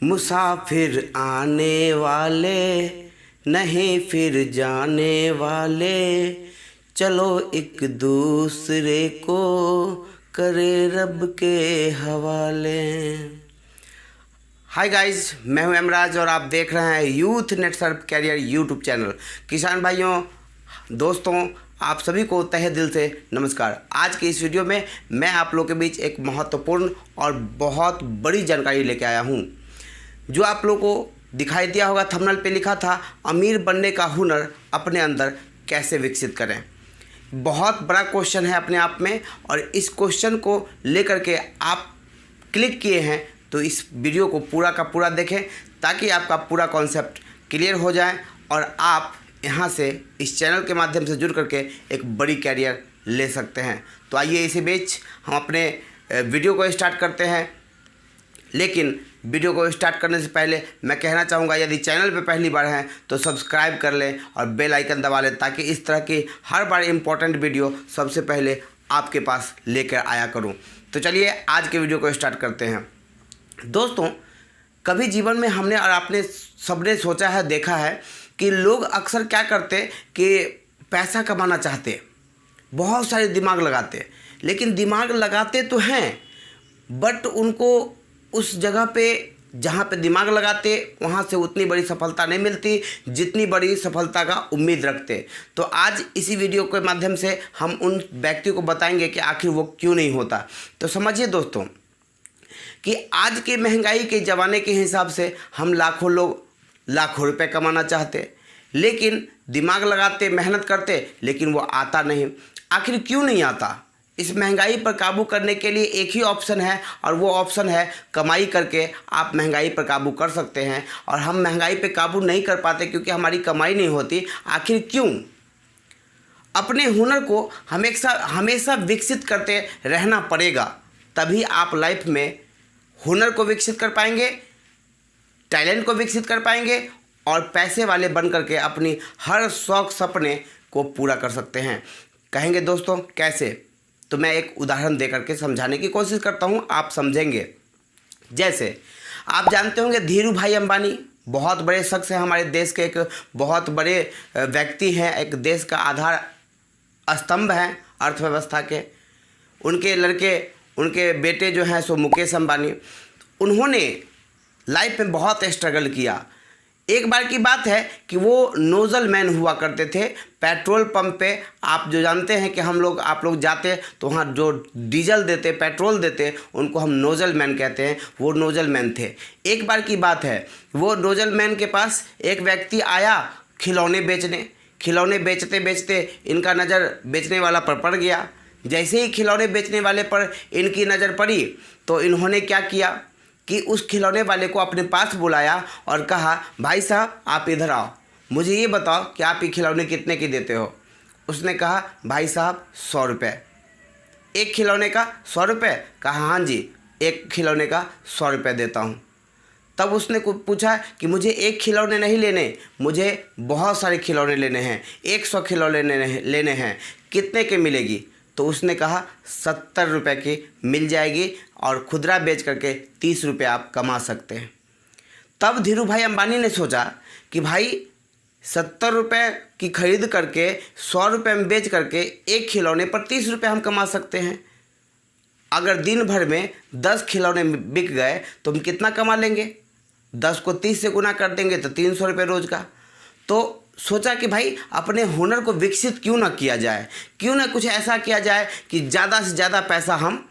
मुसाफिर आने वाले नहीं फिर जाने वाले, चलो एक दूसरे को करे रब के हवाले। हाय गाइस, मैं हूं एमराज और आप देख रहे हैं youth net surf career YouTube channel. किसान भाइयों, दोस्तों, आप सभी को तहे दिल से नमस्कार। आज की इस वीडियो में मैं आप लोगों के बीच एक महत्वपूर्ण और बहुत बड़ी जानकारी लेके आया हूं। जो आप लोगों को दिखाई दिया होगा, थंबनेल पे लिखा था अमीर बनने का हुनर अपने अंदर कैसे विकसित करें। बहुत बड़ा क्वेश्चन है अपने आप में, और इस क्वेश्चन को लेकर के आप क्लिक किए हैं तो इस वीडियो को पूरा का पूरा देखें ताकि आपका पूरा कॉन्सेप्ट क्लियर हो जाए और आप यहाँ से इस चैनल के माध्यम से जुड़ करके एक बड़ी कैरियर ले सकते हैं। तो आइए इसी बीच हम अपने वीडियो को स्टार्ट करते हैं। लेकिन वीडियो को स्टार्ट करने से पहले मैं कहना चाहूँगा, यदि चैनल पे पहली बार हैं तो सब्सक्राइब कर लें और बेल आइकन दबा लें ताकि इस तरह की हर बार इम्पोर्टेंट वीडियो सबसे पहले आपके पास लेकर आया करूँ। तो चलिए आज के वीडियो को स्टार्ट करते हैं। दोस्तों, कभी जीवन में हमने और आपने सबने सोचा है, देखा है कि लोग अक्सर क्या करते कि पैसा कमाना चाहते, बहुत सारे दिमाग लगाते, लेकिन दिमाग लगाते तो हैं बट उनको उस जगह पे जहाँ पे दिमाग लगाते वहाँ से उतनी बड़ी सफलता नहीं मिलती जितनी बड़ी सफलता का उम्मीद रखते। तो आज इसी वीडियो के माध्यम से हम उन व्यक्ति को बताएंगे कि आखिर वो क्यों नहीं होता। तो समझिए दोस्तों कि आज के महंगाई के ज़माने के हिसाब से हम लाखों लोग लाखों रुपए कमाना चाहते, लेकिन दिमाग लगाते, मेहनत करते, लेकिन वो आता नहीं। आखिर क्यों नहीं आता? इस महंगाई पर काबू करने के लिए एक ही ऑप्शन है, और वो ऑप्शन है कमाई करके आप महंगाई पर काबू कर सकते हैं। और हम महंगाई पर काबू नहीं कर पाते क्योंकि हमारी कमाई नहीं होती। आखिर क्यों? अपने हुनर को हमेशा विकसित करते रहना पड़ेगा, तभी आप लाइफ में हुनर को विकसित कर पाएंगे, टैलेंट को विकसित कर पाएंगे और पैसे वाले बन करके अपनी हर शौक सपने को पूरा कर सकते हैं। कहेंगे दोस्तों कैसे? तो मैं एक उदाहरण दे करके समझाने की कोशिश करता हूँ, आप समझेंगे। जैसे आप जानते होंगे धीरू भाई अंबानी बहुत बड़े शख्स हैं, हमारे देश के एक बहुत बड़े व्यक्ति हैं, एक देश का आधार स्तंभ हैं अर्थव्यवस्था के। उनके लड़के, उनके बेटे जो हैं सो मुकेश अंबानी, उन्होंने लाइफ में बहुत स्ट्रगल किया। एक बार की बात है कि वो नोज़ल मैन हुआ करते थे पेट्रोल पंप पे। आप जो जानते हैं कि आप लोग जाते तो वहाँ जो डीजल देते, पेट्रोल देते, उनको हम नोज़ल मैन कहते हैं। वो नोज़ल मैन थे। एक बार की बात है, वो नोज़ल मैन के पास एक व्यक्ति आया खिलौने बेचने। खिलौने बेचते बेचते इनका नज़र बेचने वाला पर पड़ गया। जैसे ही खिलौने बेचने वाले पर इनकी नज़र पड़ी तो इन्होंने क्या किया कि उस खिलौने वाले को अपने पास बुलाया और कहा, भाई साहब आप इधर आओ, मुझे ये बताओ कि आप ये खिलौने कितने की देते हो। उसने कहा, भाई साहब 100 रुपये। एक खिलौने का 100 रुपये? कहा, हाँ जी, एक खिलौने का 100 रुपये देता हूँ। तब उसने पूछा कि मुझे एक खिलौने नहीं लेने, मुझे बहुत सारे खिलौने लेने हैं, 100 खिलौने लेने हैं, कितने के मिलेगी? तो उसने कहा 70 रुपये की मिल जाएगी और खुदरा बेच करके 30 रुपये आप कमा सकते हैं। तब धीरू भाई अंबानी ने सोचा कि भाई 70 रुपये की खरीद करके 100 रुपये में बेच करके एक खिलौने पर 30 रुपये हम कमा सकते हैं। अगर दिन भर में 10 खिलौने बिक गए तो हम कितना कमा लेंगे? 10 को 30 से गुना कर देंगे तो 300 रुपये रोज का। तो सोचा कि भाई अपने हुनर को विकसित क्यों ना किया जाए, क्यों ना कुछ ऐसा किया जाए कि ज़्यादा से ज़्यादा पैसा हम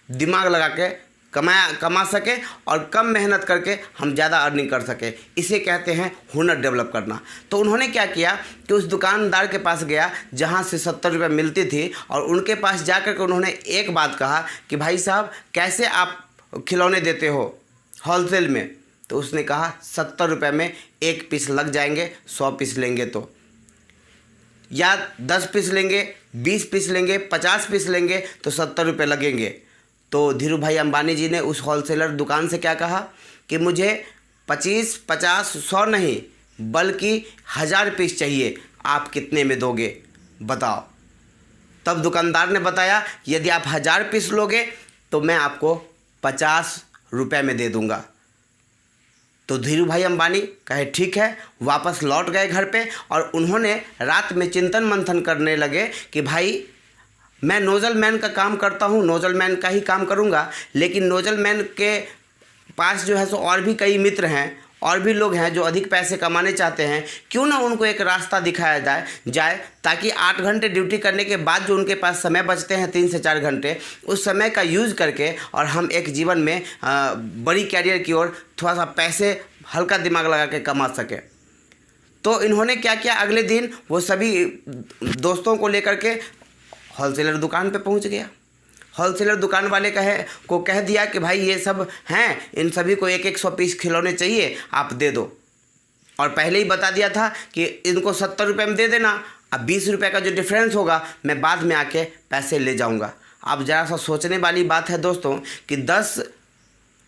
दिमाग लगा के कमा सके और कम मेहनत करके हम ज़्यादा अर्निंग कर सके। इसे कहते हैं हुनर डेवलप करना। तो उन्होंने क्या किया कि उस दुकानदार के पास गया जहाँ से 70 रुपये मिलती थी, और उनके पास जा कर के उन्होंने एक बात कहा कि भाई साहब कैसे आप खिलौने देते हो होलसेल में? तो उसने कहा 70 रुपये में एक पीस लग जाएंगे, 100 पीस लेंगे तो, या 10 पीस लेंगे, 20 पीस लेंगे, 50 पीस लेंगे तो 70 रुपये लगेंगे। तो धीरू भाई अंबानी जी ने उस होलसेलर दुकान से क्या कहा कि मुझे 25, 50, 100 नहीं बल्कि 1000 पीस चाहिए, आप कितने में दोगे बताओ? तब दुकानदार ने बताया यदि आप 1000 पीस लोगे तो मैं आपको 50 रुपये में दे दूंगा। तो धीरू भाई अंबानी कहे ठीक है, वापस लौट गए घर पे और उन्होंने रात में चिंतन मंथन करने लगे कि भाई मैं नोजल मैन का काम करता हूँ, नोजल मैन का ही काम करूँगा, लेकिन नोजल मैन के पास जो है सो और भी कई मित्र हैं, और भी लोग हैं जो अधिक पैसे कमाने चाहते हैं, क्यों ना उनको एक रास्ता दिखाया जाए ताकि 8 घंटे ड्यूटी करने के बाद जो उनके पास समय बचते हैं 3 से 4 घंटे, उस समय का यूज़ करके और हम एक जीवन में बड़ी कैरियर की ओर थोड़ा सा पैसे हल्का दिमाग लगा के कमा सके। तो इन्होंने क्या किया, अगले दिन वो सभी दोस्तों को लेकर के होलसेलर दुकान पे पहुंच गया। होलसेलर दुकान वाले कह दिया कि भाई ये सब हैं, इन सभी को 100 पीस खिलौने चाहिए, आप दे दो। और पहले ही बता दिया था कि इनको 70 रुपये में दे देना, अब 20 रुपये का जो डिफरेंस होगा मैं बाद में आके पैसे ले जाऊंगा। अब ज़रा सा सोचने वाली बात है दोस्तों कि 10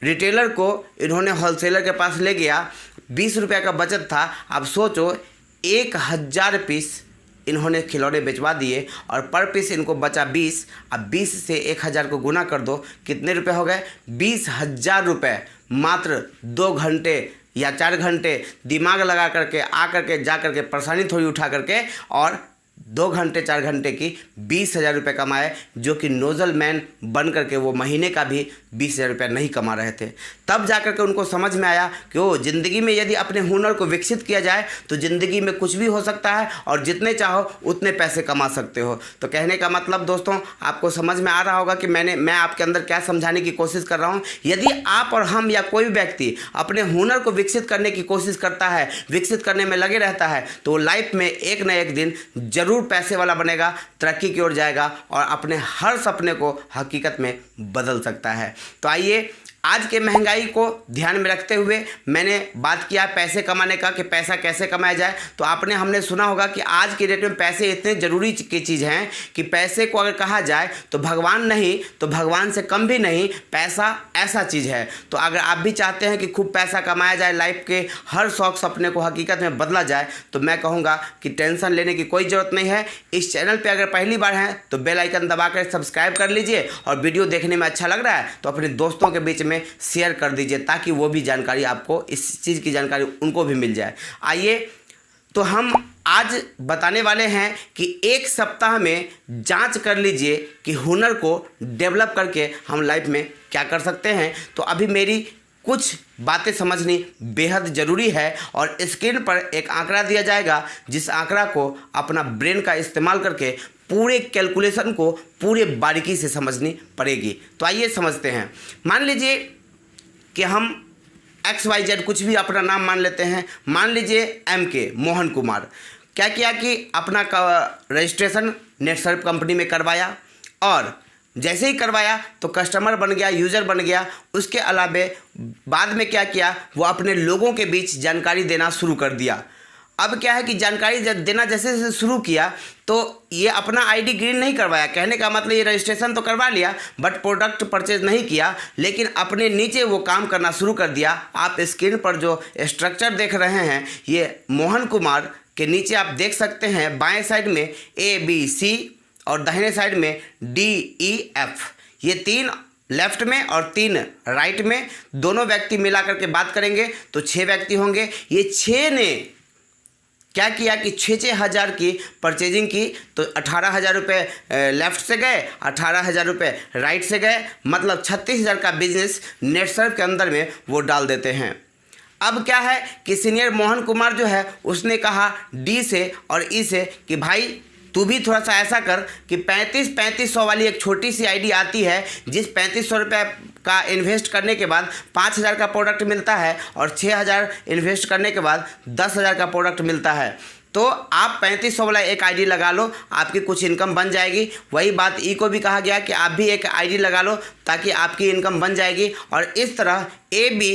रिटेलर को इन्होंने होलसेलर के पास ले गया, 20 रुपये का बचत था। अब सोचो 1000 पीस इन्होंने खिलौने बेचवा दिए और पर पीस इनको बचा 20। अब 20 से 1000 को गुना कर दो, कितने रुपए हो गए? 20,000 रुपये मात्र 2 घंटे या 4 घंटे दिमाग लगा करके आ करके जा करके परेशानी थोड़ी उठा करके और 2 घंटे 4 घंटे की 20,000 रुपये कमाए, जो कि नोजल मैन बन करके वो महीने का भी 20,000 रुपये नहीं कमा रहे थे। तब जा करके उनको समझ में आया कि वो ज़िंदगी में यदि अपने हुनर को विकसित किया जाए तो ज़िंदगी में कुछ भी हो सकता है और जितने चाहो उतने पैसे कमा सकते हो। तो कहने का मतलब दोस्तों आपको समझ में आ रहा होगा कि मैं आपके अंदर क्या समझाने की कोशिश कर रहा हूँ। यदि आप और हम या कोई भी व्यक्ति अपने हुनर को विकसित करने की कोशिश करता है, विकसित करने में लगे रहता है, तो लाइफ में एक न एक दिन जरूर पैसे वाला बनेगा, तरक्की की ओर जाएगा और अपने हर सपने को हकीकत में बदल सकता है। तो आइए आज के महंगाई को ध्यान में रखते हुए मैंने बात किया पैसे कमाने का कि पैसा कैसे कमाया जाए। तो हमने सुना होगा कि आज की डेट में पैसे इतने ज़रूरी की चीज़ हैं कि पैसे को अगर कहा जाए तो भगवान नहीं तो भगवान से कम भी नहीं, पैसा ऐसा चीज़ है। तो अगर आप भी चाहते हैं कि खूब पैसा कमाया जाए, लाइफ के हर शौक सपने को हकीकत में बदला जाए, तो मैं कहूँगा कि टेंशन लेने की कोई ज़रूरत नहीं है। इस चैनल पर अगर पहली बार हैं तो बेल आइकन दबा कर सब्सक्राइब कर लीजिए और वीडियो देखने में अच्छा लग रहा है तो अपने दोस्तों के बीच में शेयर कर दीजिए ताकि वो भी जानकारी आपको, इस चीज़ की जानकारी उनको भी मिल जाए। आइए तो हम आज बताने वाले हैं कि 1 सप्ताह में जांच कर लीजिए कि हुनर को डेवलप करके हम लाइफ में क्या कर सकते हैं। तो अभी मेरी कुछ बातें समझनी बेहद ज़रूरी है और स्क्रीन पर एक आंकड़ा दिया जाएगा, जिस आंकड़ा को अपना ब्रेन का इस्तेमाल करके पूरे कैलकुलेशन को पूरे बारीकी से समझनी पड़ेगी। तो आइए समझते हैं। मान लीजिए कि हम XYZ कुछ भी अपना नाम मान लेते हैं, मान लीजिए MK मोहन कुमार। क्या किया कि अपना रजिस्ट्रेशन नेटसर्फ कंपनी में करवाया और जैसे ही करवाया तो कस्टमर बन गया, यूज़र बन गया। उसके अलावे बाद में क्या किया, वो अपने लोगों के बीच जानकारी देना शुरू कर दिया। अब क्या है कि जानकारी देना जैसे जैसे शुरू किया तो ये अपना आईडी ग्रीन नहीं करवाया। कहने का मतलब ये रजिस्ट्रेशन तो करवा लिया बट प्रोडक्ट परचेज नहीं किया, लेकिन अपने नीचे वो काम करना शुरू कर दिया। आप स्क्रीन पर जो स्ट्रक्चर देख रहे हैं, ये मोहन कुमार के नीचे आप देख सकते हैं बाएं साइड में ABC और दाहिने साइड में DEF। ये 3 लेफ्ट में और 3 राइट में, दोनों व्यक्ति मिला करके बात करेंगे तो 6 व्यक्ति होंगे। ये 6 ने क्या किया कि 6-6 हज़ार की परचेजिंग की, तो 18,000 रुपये लेफ़्ट से गए, 18,000 रुपये राइट से गए, मतलब 36,000 का बिजनेस नेटसर्फ के अंदर में वो डाल देते हैं। अब क्या है कि सीनियर मोहन कुमार जो है उसने कहा D से और E से कि भाई तू भी थोड़ा सा ऐसा कर कि 3500 वाली एक छोटी सी आईडी आती है, जिस 3500 रुपये का इन्वेस्ट करने के बाद 5,000 का प्रोडक्ट मिलता है और 6,000 इन्वेस्ट करने के बाद 10,000 का प्रोडक्ट मिलता है। तो आप 3500 वाला एक आईडी लगा लो, आपकी कुछ इनकम बन जाएगी। वही बात ई को भी कहा गया कि आप भी एक आईडी लगा लो ताकि आपकी इनकम बन जाएगी। और इस तरह AB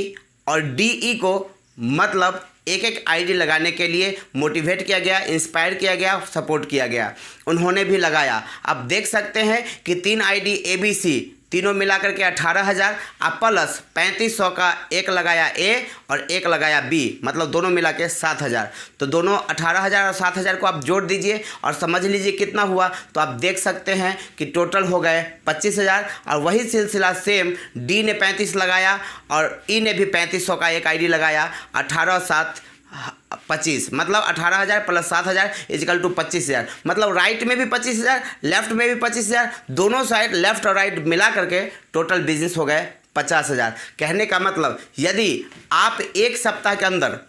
और DE को मतलब एक आईडी लगाने के लिए मोटिवेट किया गया, इंस्पायर किया गया, सपोर्ट किया गया। उन्होंने भी लगाया। अब देख सकते हैं कि 3 आईडी ABC तीनों मिलाकर के 18,000। अब प्लस 3500 का एक लगाया ए और एक लगाया बी, मतलब दोनों मिला के 7,000। तो दोनों 18,000 और 7,000 को आप जोड़ दीजिए और समझ लीजिए कितना हुआ। तो आप देख सकते हैं कि टोटल हो गए 25,000। और वही सिलसिला सेम डी ने 35 लगाया और ई ने भी 3500 का एक आईडी लगाया। 18 और 7 25, मतलब 18,000 प्लस 7,000 इजिकल टू 25,000। मतलब राइट में भी 25,000, लेफ्ट में भी 25,000, दोनों साइड लेफ्ट और राइट मिला करके टोटल बिजनेस हो गए 50,000। कहने का मतलब यदि आप एक सप्ताह के अंदर,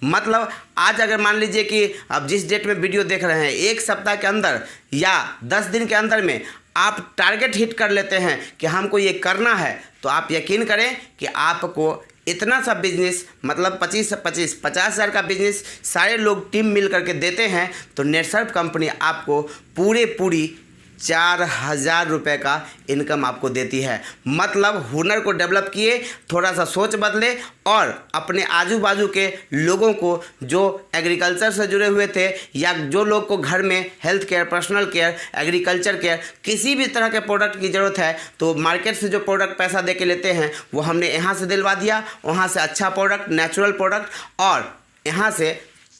मतलब आज अगर मान लीजिए कि आप जिस डेट में वीडियो देख रहे हैं, एक सप्ताह के अंदर या 10 दिन के अंदर में आप टारगेट हिट कर लेते हैं कि हमको ये करना है, तो आप यकीन करें कि आपको इतना सा बिजनेस, मतलब 50,000 का बिजनेस सारे लोग टीम मिल करके देते हैं, तो नेटसर्फ कंपनी आपको पूरी 4,000 रुपये का इनकम आपको देती है। मतलब हुनर को डेवलप किए, थोड़ा सा सोच बदले और अपने आजू बाजू के लोगों को जो एग्रीकल्चर से जुड़े हुए थे या जो लोग को घर में health care, personal care, agriculture care, किसी भी तरह के प्रोडक्ट की ज़रूरत है, तो मार्केट से जो प्रोडक्ट पैसा दे के लेते हैं वो हमने यहाँ से दिलवा दिया, वहाँ से अच्छा प्रोडक्ट, नेचुरल प्रोडक्ट, और यहाँ से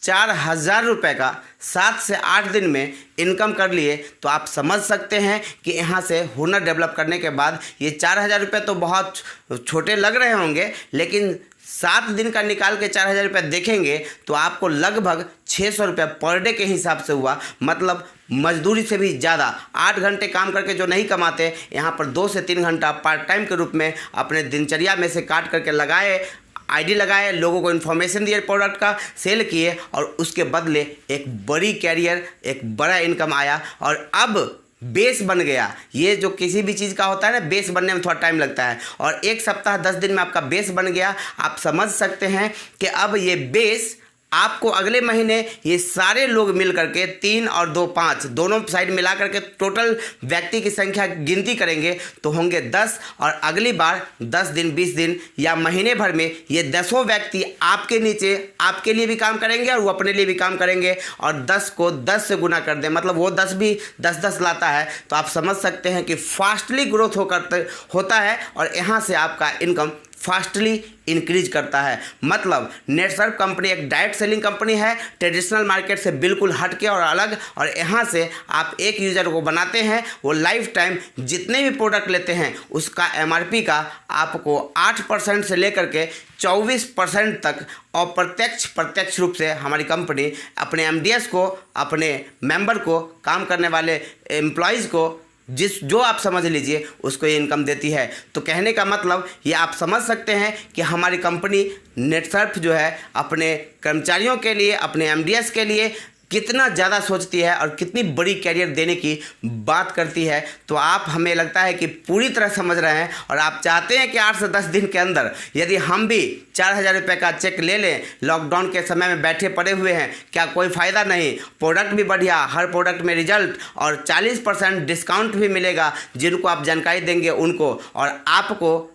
4,000 रुपये का 7 से 8 दिन में इनकम कर लिए। तो आप समझ सकते हैं कि यहाँ से हुनर डेवलप करने के बाद ये 4,000 रुपये तो बहुत छोटे लग रहे होंगे, लेकिन 7 दिन का निकाल के 4,000 रुपये देखेंगे तो आपको लगभग 600 रुपये पर डे के हिसाब से हुआ। मतलब मजदूरी से भी ज़्यादा 8 घंटे काम करके जो नहीं कमाते, यहाँ पर 2 से 3 घंटा पार्ट टाइम के रूप में अपने दिनचर्या में से काट करके लगाए, आईडी लगाए, लोगों को इन्फॉर्मेशन दिए, प्रोडक्ट का सेल किए और उसके बदले एक बड़ी कैरियर, एक बड़ा इनकम आया। और अब बेस बन गया। ये जो किसी भी चीज़ का होता है ना, बेस बनने में थोड़ा टाइम लगता है, और एक सप्ताह 10 दिन में आपका बेस बन गया। आप समझ सकते हैं कि अब ये बेस आपको अगले महीने ये सारे लोग मिल करके 3 और 2 5 दोनों साइड मिला करके टोटल व्यक्ति की संख्या गिनती करेंगे तो होंगे 10। और अगली बार 10 दिन, 20 दिन या महीने भर में ये 10 व्यक्ति आपके नीचे आपके लिए भी काम करेंगे और वो अपने लिए भी काम करेंगे, और 10 को 10 से गुना कर दें, मतलब वो 10 भी 10-10 लाता है। तो आप समझ सकते हैं कि फास्टली ग्रोथ होता है और यहाँ से आपका इनकम फास्टली इंक्रीज करता है। मतलब नेटसर्फ कंपनी एक डायरेक्ट सेलिंग कंपनी है, ट्रेडिशनल मार्केट से बिल्कुल हटके और अलग। और यहाँ से आप एक यूज़र को बनाते हैं, वो लाइफ टाइम जितने भी प्रोडक्ट लेते हैं उसका MRP का आपको 8% से लेकर के 24% तक प्रत्यक्ष रूप से हमारी कंपनी अपने MDS को, अपने मेंबर को, काम करने वाले एम्प्लॉयज़ को, जो आप समझ लीजिए उसको ये इनकम देती है। तो कहने का मतलब ये आप समझ सकते हैं कि हमारी कंपनी नेटसर्फ जो है अपने कर्मचारियों के लिए, अपने MDS के लिए कितना ज़्यादा सोचती है और कितनी बड़ी कैरियर देने की बात करती है। तो आप, हमें लगता है कि पूरी तरह समझ रहे हैं और आप चाहते हैं कि 8 से 10 दिन के अंदर यदि हम भी 4,000 रुपये का चेक ले लें। लॉकडाउन के समय में बैठे पड़े हुए हैं, क्या कोई फ़ायदा नहीं? प्रोडक्ट भी बढ़िया, हर प्रोडक्ट में रिजल्ट, और 40% डिस्काउंट भी मिलेगा जिनको आप जानकारी देंगे उनको, और आपको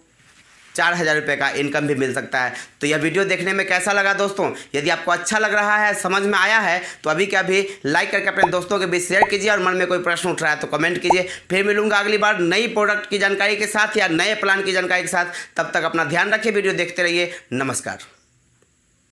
4,000 रुपये का इनकम भी मिल सकता है। तो यह वीडियो देखने में कैसा लगा दोस्तों? यदि आपको अच्छा लग रहा है, समझ में आया है, तो अभी के अभी लाइक करके अपने दोस्तों के बीच शेयर कीजिए, और मन में कोई प्रश्न उठ रहा है तो कमेंट कीजिए। फिर मिलूंगा अगली बार नई प्रोडक्ट की जानकारी के साथ या नए प्लान की जानकारी के साथ। तब तक अपना ध्यान रखिए, वीडियो देखते रहिए। नमस्कार।